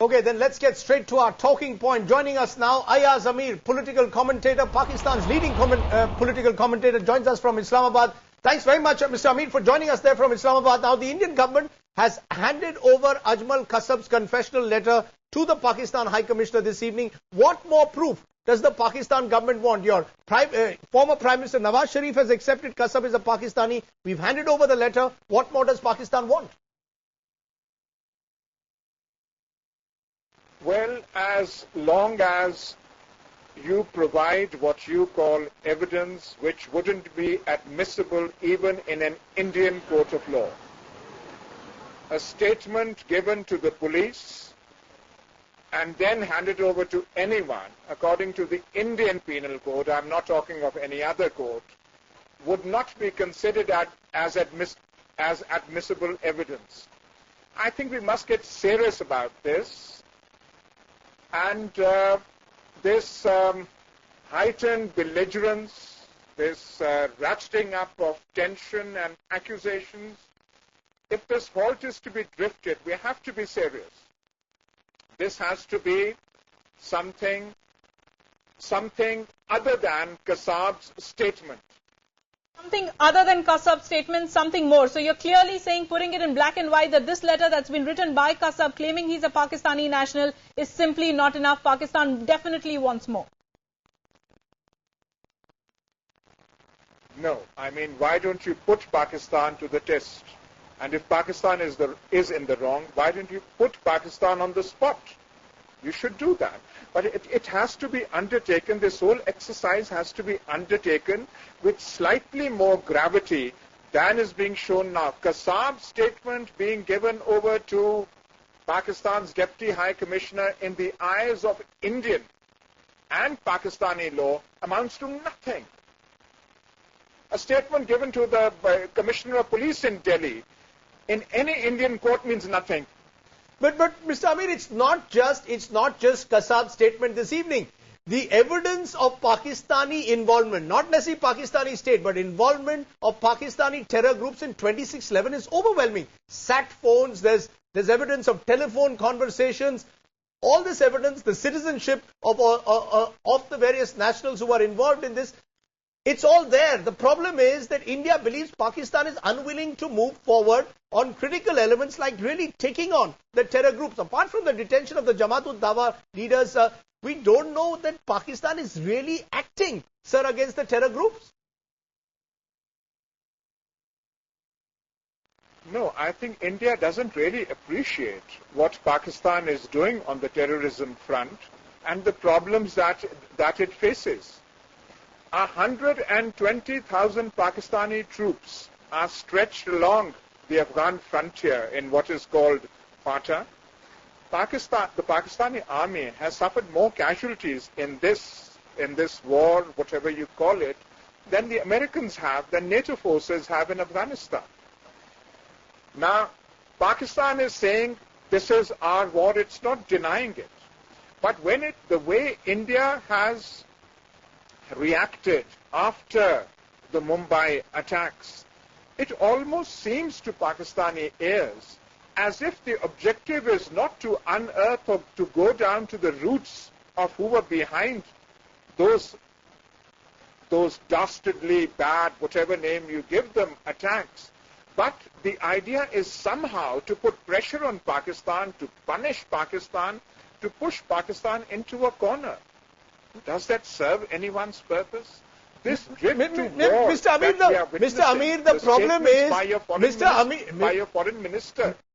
Okay, then let's get straight to our talking point. Joining us now, Ayaz Amir, political commentator, Pakistan's leading political commentator, joins us from Islamabad. Thanks very much, Mr. Amir, for joining us there from Islamabad. Now, the Indian government has handed over Ajmal Kasab's confessional letter to the Pakistan High Commissioner this evening. What more proof does the Pakistan government want? Your former Prime Minister Nawaz Sharif has accepted Kasab is a Pakistani. We've handed over the letter. What more does Pakistan want? Well, as long as you provide what you call evidence which wouldn't be admissible even in an Indian court of law. A statement given to the police and then handed over to anyone, according to the Indian Penal Code, I'm not talking of any other court, would not be considered as admissible evidence. I think we must get serious about this. And this heightened belligerence, this ratcheting up of tension and accusations, if this halt is to be drifted, we have to be serious. This has to be something other than Kasab's statement. Something other than Kasab's statement, something more. So you're clearly saying, putting it in black and white, that this letter that's been written by Kasab claiming he's a Pakistani national is simply not enough. Pakistan definitely wants more. No, I mean, why don't you put Pakistan to the test? And if Pakistan is in the wrong, why don't you put Pakistan on the spot? You should do that. But it has to be undertaken, this whole exercise has to be undertaken with slightly more gravity than is being shown now. Kasab's statement being given over to Pakistan's Deputy High Commissioner in the eyes of Indian and Pakistani law amounts to nothing. A statement given to the Commissioner of Police in Delhi in any Indian court means nothing. But Mr. Amir, it's not just Kasab's statement this evening. The evidence of Pakistani involvement, not necessarily Pakistani state, but involvement of Pakistani terror groups in 2611 is overwhelming. Sat phones, there's evidence of telephone conversations. All this evidence, the citizenship of the various nationals who are involved in this, it's all there. The problem is that India believes Pakistan is unwilling to move forward on critical elements like really taking on the terror groups. Apart from the detention of the Jamaat-ud-Dawa leaders, we don't know that Pakistan is really acting, sir, against the terror groups. No, I think India doesn't really appreciate what Pakistan is doing on the terrorism front and the problems that it faces. 120,000 Pakistani troops are stretched along the Afghan frontier in what is called Fata. The Pakistani army has suffered more casualties in this war, whatever you call it, than the Americans have, than NATO forces have in Afghanistan. Now, Pakistan is saying this is our war, it's not denying it. But the way India has reacted after the Mumbai attacks, it almost seems to Pakistani ears as if the objective is not to unearth or to go down to the roots of who were behind those dastardly bad, whatever name you give them, attacks. But the idea is somehow to put pressure on Pakistan, to punish Pakistan, to push Pakistan into a corner. Does that serve anyone's purpose? This drift to war Mr. Amir, the problem is, by your foreign minister.